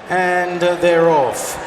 And they're off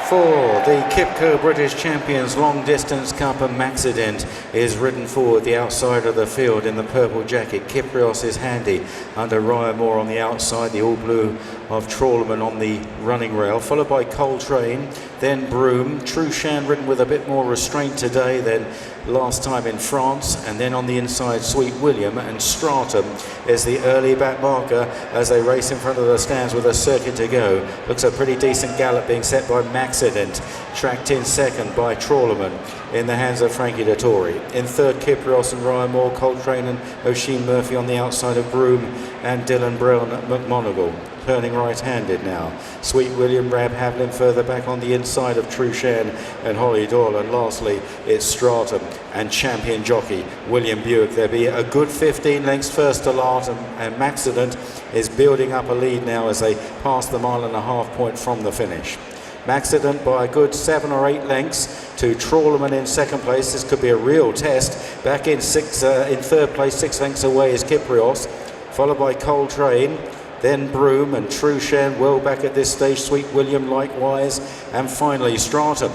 for the Kipco British Champions Long Distance Cup, and Maxident is ridden forward the outside of the field in the purple jacket. Kyprios is handy under Ryan Moore on the outside, the all blue of Trawlerman on the running rail, followed by Coltrane, then Broome. Truchan ridden with a bit more restraint today than last time in France, and then on the inside Sweet William, and Stratum is the early back marker as they race in front of the stands with a circuit to go. Looks a pretty decent gallop being set by Maxident, tracked in second by Trawlerman in the hands of Frankie Dettori. In third, Kyprios and Ryan Moore, Coltrane and Oisin Murphy on the outside of Broome and Dylan Brown at McMonagle. Turning right-handed now. Sweet William, Rab Havlin further back on the inside of Truchan and Holly Doyle. And lastly, it's Stratum and champion jockey William Buick. There'll be a good 15 lengths first to last, and Maxident is building up a lead now as they pass the 1.5 mile point from the finish. Maxident by a good 7 or 8 lengths to Trawlerman in second place. This could be a real test. Back in third place, 6 lengths away is Kyprios, followed by Coltrane, then Broome and Truchan well back at this stage, Sweet William likewise, and finally Stratum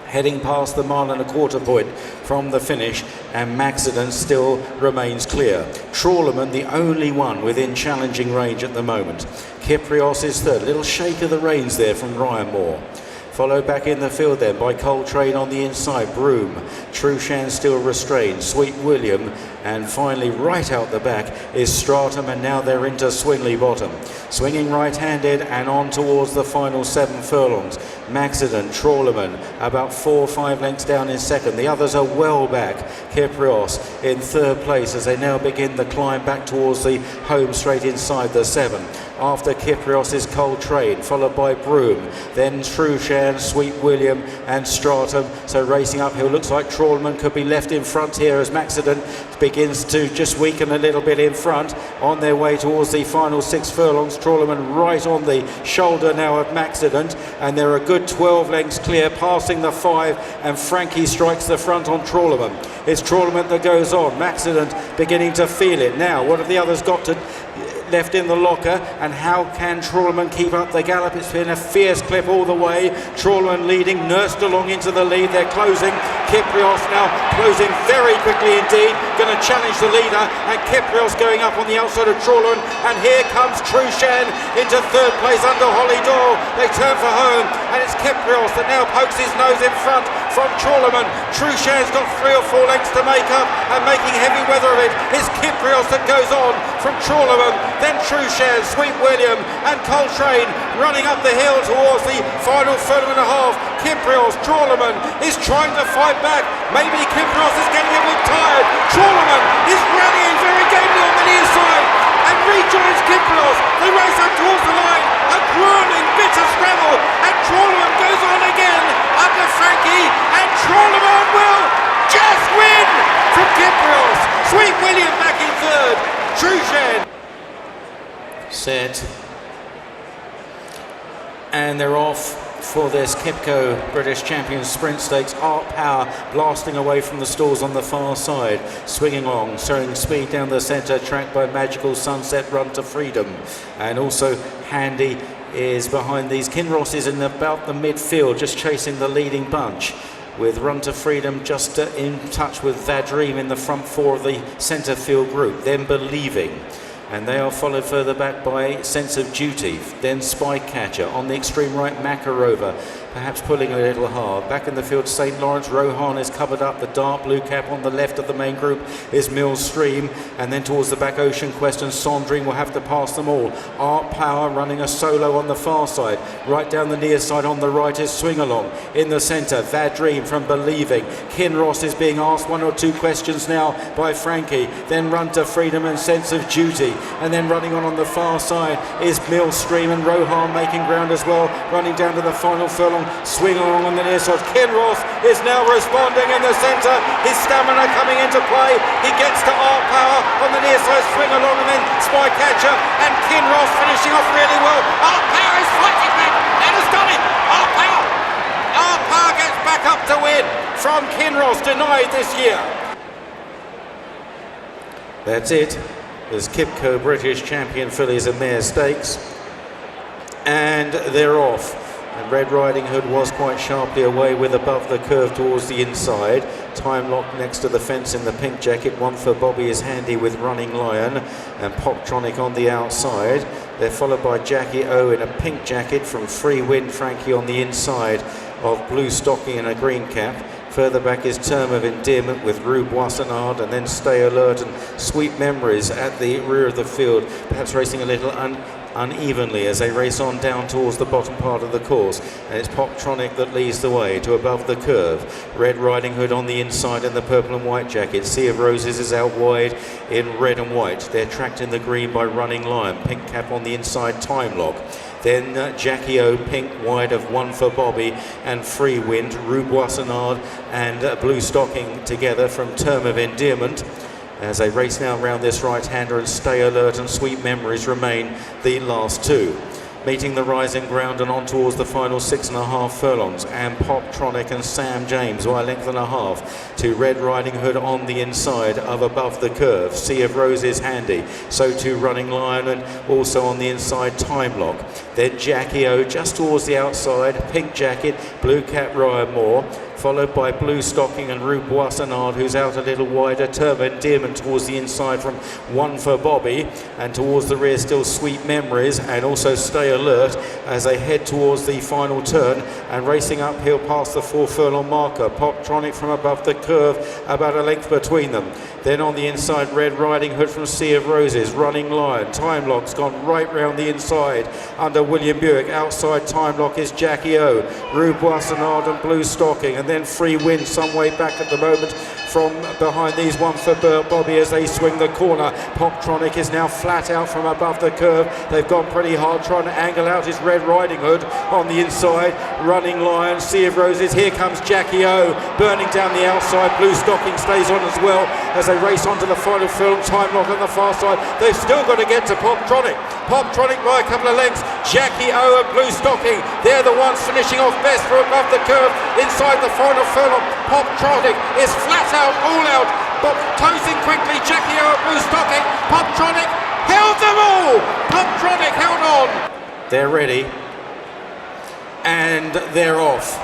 heading past the 1.25 mile point from the finish, and Maxident still remains clear. Trawlerman the only one within challenging range at the moment. Kyprios is third, little shake of the reins there from Ryan Moore. Followed back in the field then by Coltrane on the inside, Broome, Truchan still restrained, Sweet William, and finally right out the back is Stratum, and now they're into Swingley Bottom. Swinging right-handed and on towards the final 7 furlongs. Maxident, Trawlerman about 4 or 5 lengths down in second. The others are well back. Kyprios in third place as they now begin the climb back towards the home straight inside the 7. After Kyprios is Coltrane, followed by Broome, then Truchan, Sweet William and Stratum. So racing uphill, looks like Trawlerman could be left in front here as Maxident begins to just weaken a little bit in front on their way towards the final 6 furlongs. Trawlerman right on the shoulder now of Maxident, and they're a good 12 lengths clear, passing the 5, and Frankie strikes the front on Trawlerman. It's Trawlerman that goes on. Maxident beginning to feel it now. What have the others got to left in the locker, and how can Trawlerman keep up the gallop? It's been a fierce clip all the way. Trawlerman leading, nursed along into the lead. They're closing. Kyprios now closing very quickly indeed, going to challenge the leader, and Kyprios going up on the outside of Trawlerman, and here comes Truchan into third place under Holly Doyle. They turn for home, and it's Kyprios that now pokes his nose in front from Trawlerman. Truchan's got 3 or 4 lengths to make up, and making heavy weather of it is Kyprios that goes on from Trawlerman. Then Truchan, Sweet William and Coltrane running up the hill towards the final 1.5 furlongs. Kyprios, Trawlerman is trying to fight back. Maybe Kyprios is getting a bit tired. Trawlerman is rallying very gamely on the near side and rejoins Kyprios. They race up towards the line. A grueling, bitter scramble, and Trawlerman goes on again under Frankie, and Trawlerman will just win from Kyprios. Sweet William back in third. Truchan set, and they're off for this Kipco British Champions Sprint Stakes. Art Power blasting away from the stalls on the far side, swinging along, showing speed down the centre, tracked by Magical Sunset, Run to Freedom, and also handy is behind these. Kinross is in about the midfield, just chasing the leading bunch, with Run to Freedom just in touch with Vadream in the front 4 of the centre field group. Then Believing, and they are followed further back by Sense of Duty, then Spy Catcher. On the extreme right, Makarova, perhaps pulling a little hard. Back in the field, St. Lawrence, Rohan is covered up. The dark blue cap on the left of the main group is Mill Stream, and then towards the back, Ocean Quest and Sondring will have to pass them all. Art Power running a solo on the far side. Right down the near side on the right is Swing Along. In the centre, Vadream from Believing. Kinross is being asked 1 or 2 questions now by Frankie. Then Run to Freedom and Sense of Duty. And then running on the far side is Mill Stream, and Rohan making ground as well, running down to the final furlong. Swing Along on the near side. Kinross is now responding in the centre. His stamina coming into play. He gets to Art Power on the near side. Swing Along, and then Spy Catcher, and Kinross finishing off really well. Art Power is fighting back and has done it. Art Power gets back up to win from Kinross, denied this year. That's it. There's Kipco British Champion Fillies and Mare Stakes. And they're off. And Red Riding Hood was quite sharply away with above the curve towards the inside. Time Lock next to the fence in the pink jacket. One for Bobby is handy with Running Lion and Poptronic on the outside. They're followed by Jackie O in a pink jacket from Free Wind Frankie on the inside of Blue Stocking and a green cap. Further back is Term of Endearment with Rue Boissonade, and then Stay Alert and Sweet Memories at the rear of the field, perhaps racing a little unevenly as they race on down towards the bottom part of the course. And it's Poptronic that leads the way to above the curve. Red Riding Hood on the inside in the purple and white jacket. Sea of Roses is out wide in red and white. They're tracked in the green by Running Lion. Pink cap on the inside, Time Lock. Then Jackie O, pink wide of One for Bobby and Free Wind. Rue Boissonade and Blue Stocking together from Term of Endearment. As they race now around this right-hander, and Stay Alert and Sweet Memories remain the last two. Meeting the rising ground and on towards the final 6.5 furlongs, and Poptronic and Sam James by a length and a half to Red Riding Hood on the inside of above the curve. Sea of Roses handy, so too Running Lion, and also on the inside Time Lock. Then Jackie O just towards the outside, pink jacket, blue cap Ryan Moore, followed by Blue Stocking and Rue Boissonade, who's out a little wider. Term of Endearment towards the inside from One for Bobby, and towards the rear still Sweet Memories and also Stay Alert as they head towards the final turn and racing uphill past the 4 furlong marker. Poptronic from above the curve, about a length between them. Then on the inside, Red Riding Hood from Sea of Roses, Running Lion. Time Lock's gone right round the inside under William Buick. Outside Time Lock is Jackie O, Rue Boissonade and Blue Stocking, and then Free Wind some way back at the moment from behind these. One for Bobby as they swing the corner. Poptronic is now flat out from above the curve. They've gone pretty hard trying to angle out his Red Riding Hood on the inside. Running Lion, Sea of Roses. Here comes Jackie O burning down the outside. Blue Stocking stays on as well as they race on to the final film. Time Lock on the far side. They've still got to get to Poptronic. Poptronic by a couple of lengths. Jackie O and Blue Stocking, they're the ones finishing off best for above the curve inside the final furlong. Poptronic is flat out, all out, but closing quickly. Jackie O and Blue Stocking. Poptronic held them all. Poptronic held on. They're ready and they're off.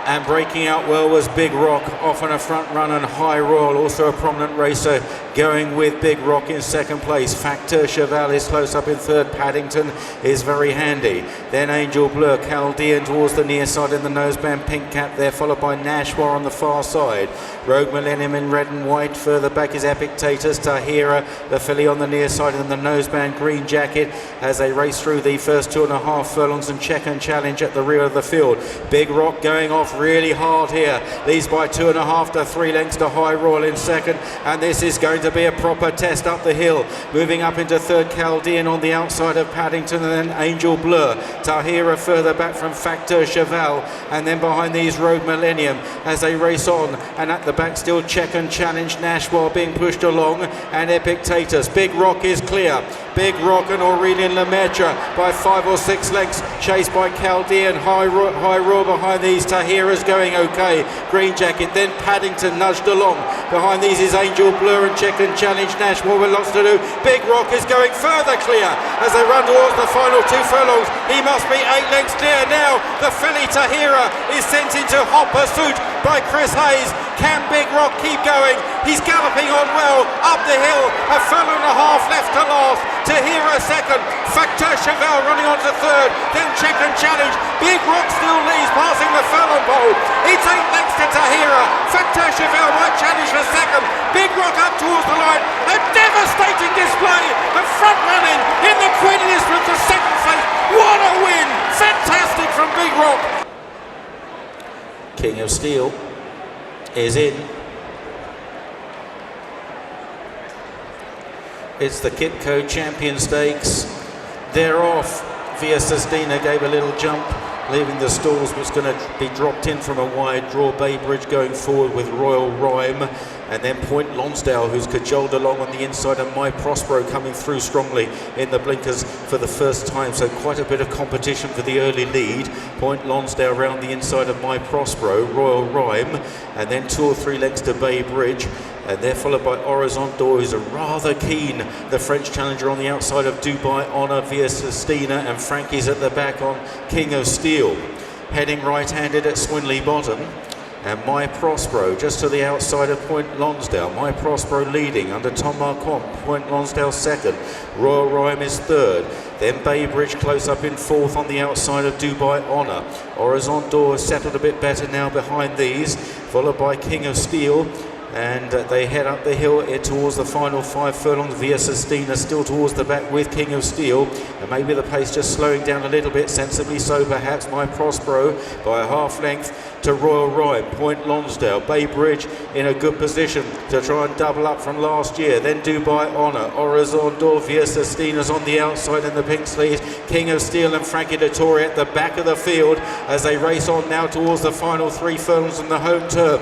And breaking out well was Big Rock, off on a front run, and High Royal, also a prominent racer, going with Big Rock in second place. Facteur Cheval is close up in third. Paddington is very handy. Then Angel Blur, Chaldean towards the near side in the noseband pink cap there, followed by Nashwa on the far side. Rogue Millennium in red and white. Further back is Epictetus, Tahira, the filly on the near side in the noseband green jacket as they race through the first 2.5 furlongs and check and challenge at the rear of the field. Big Rock going off really hard here, leads by 2.5 to 3 lengths to High Royal in second, and this is going to be a proper test up the hill. Moving up into third, Chaldean on the outside of Paddington, and then Angel Blur. Tahira further back from Facteur Cheval, and then behind these Rogue Millennium as they race on, and at the back still check and challenge Nashwa being pushed along, and Epictetus. Big Rock is clear. Big Rock and Aurelian Lemaitre by 5 or 6 lengths, chased by Chaldean. High Royal behind these. Tahira's going okay. Green jacket, then Paddington nudged along. Behind these is Angel Blur and check and challenge Nashwa with lots to do. Big Rock is going further clear as they run towards the final 2 furlongs. He must be 8 lengths clear now. The filly Tahira is sent into hot pursuit by Chris Hayes. Can Big Rock keep going? He's galloping on well up the hill. A furlong and a half left to last. Tahira second. Facteur Cheval running on to third. Then check and challenge. Big Rock still leads, passing the furlong pole. It's 8 lengths to Tahira. Facteur Cheval might challenge for second. Big Rock up towards the line. A devastating display of front running in the Queen Elizabeth for second place. What a win! Fantastic from Big Rock. King of Steel is in. It's the Kipco Champion Stakes. They're off. Via Sestina gave a little jump, leaving the stalls, was going to be dropped in from a wide draw. Bay Bridge going forward with Royal Rhyme, and then Point Lonsdale, who's cajoled along on the inside, and My Prospero coming through strongly in the blinkers for the first time. So quite a bit of competition for the early lead. Point Lonsdale around the inside of My Prospero, Royal Rhyme, and then 2 or 3 lengths to Bay Bridge. And they're followed by Horizon D'Or, who's a rather keen, the French challenger on the outside of Dubai Honor via Sestina, and Frankie's at the back on King of Steel. Heading right-handed at Swinley Bottom. And My Prospero just to the outside of Point Lonsdale. My Prospero leading under Tom Marquand. Point Lonsdale second. Royal Rhyme is third. Then Baybridge close up in fourth on the outside of Dubai Honor. Horizon D'Or has settled a bit better now behind these. Followed by King of Steel. And they head up the hill towards the final 5 furlongs via Sestina, still towards the back with King of Steel. And maybe the pace just slowing down a little bit, sensibly so perhaps. My Prospero by a half length to Royal Rhyme. Point Lonsdale, Baybridge in a good position to try and double up from last year. Then Dubai Honor, Horizon D'Or via Sestina's on the outside in the pink sleeves. King of Steel and Frankie Dettori at the back of the field as they race on now towards the final 3 furlongs in the home turn.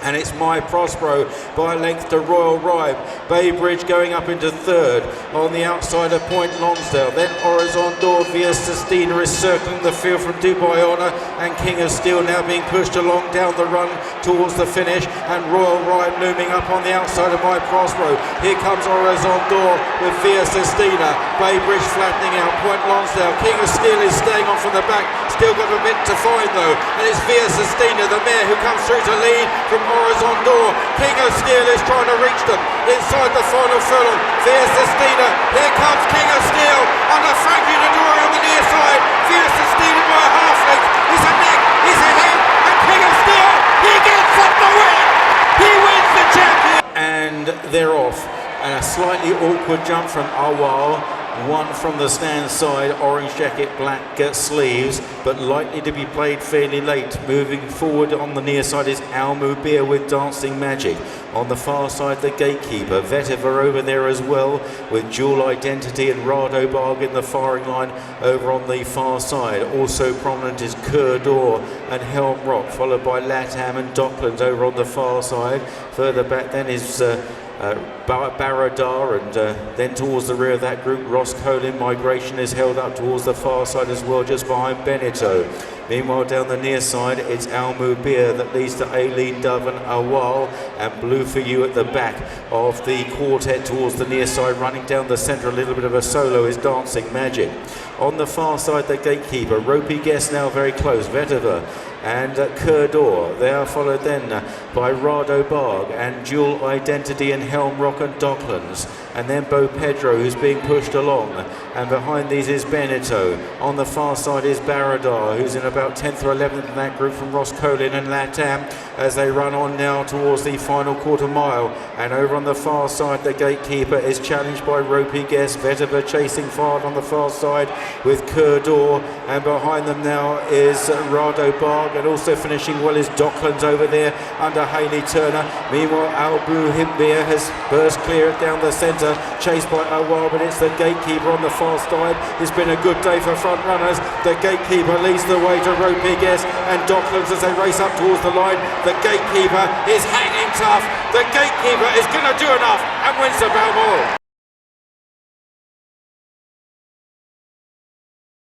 And it's My Prospero by a length to Royal Rhyme. Baybridge going up into third on the outside of Point Lonsdale. Then Horizon D'Or via Sestina is circling the field from Dubai Honor, and King of Steel now being pushed along down the run towards the finish, and Royal Rhyme looming up on the outside of My Prospero. Here comes Horizon D'Or with via Sestina. Baybridge flattening out. Point Lonsdale. King of Steel is staying on from the back. Still got a bit to find though, and it's via Sestina, the mare, who comes through to lead from Horizon D'Or. King of Steel is trying to reach them inside the final furlong. Via Sestina. Here comes King of Steel under Frankie Dettori on the near side. Via Sestina by a half length. It's a neck, it's a head, and King of Steel, he gets up the win. He wins the champion. And they're off. And a slightly awkward jump from Awal. One from the stand side, orange jacket, black sleeves, but likely to be played fairly late. Moving forward on the near side is Al Mubir with Dancing Magic. On the far side, the Gatekeeper. Vetiver over there as well, with Dual Identity and Rado Barg in the firing line over on the far side. Also prominent is Cur d'Or and Helm Rock, followed by Latam and Docklands over on the far side. Further back then is Baradar, and then towards the rear of that group, Ross Colin Migration is held up towards the far side as well, just behind Benito. Meanwhile, down the near side, it's Al Mubir that leads to Aileen Dove and Awal, and Blue For You at the back of the quartet towards the near side. Running down the centre, a little bit of a solo, is Dancing Magic. On the far side, the Gatekeeper. Ropey Guess now very close. Vetiver and Cur d'Or. They are followed then by Rado Barg and Dual Identity and Helm Rock and Docklands. And then Bo Pedro, who's being pushed along. And behind these is Benito. On the far side is Baradar, who's in about 10th or 11th in that group from Ross Colin and Latam, as they run on now towards the final quarter mile. And over on the far side, the Gatekeeper is challenged by Ropey Guess. Vetiver chasing forward on the far side with Cur d'Or. And behind them now is Rado Barg, and also finishing well is Docklands over there under Hayley Turner. Meanwhile, Albu Himbir has burst clear down the centre, chased by Awal, but it's the Gatekeeper on the far side. It's been a good day for front runners. The Gatekeeper leads the way to Ropey Guess and Docklands as they race up towards the line. The Gatekeeper is hanging tough. The Gatekeeper is going to do enough and wins the Balmoral.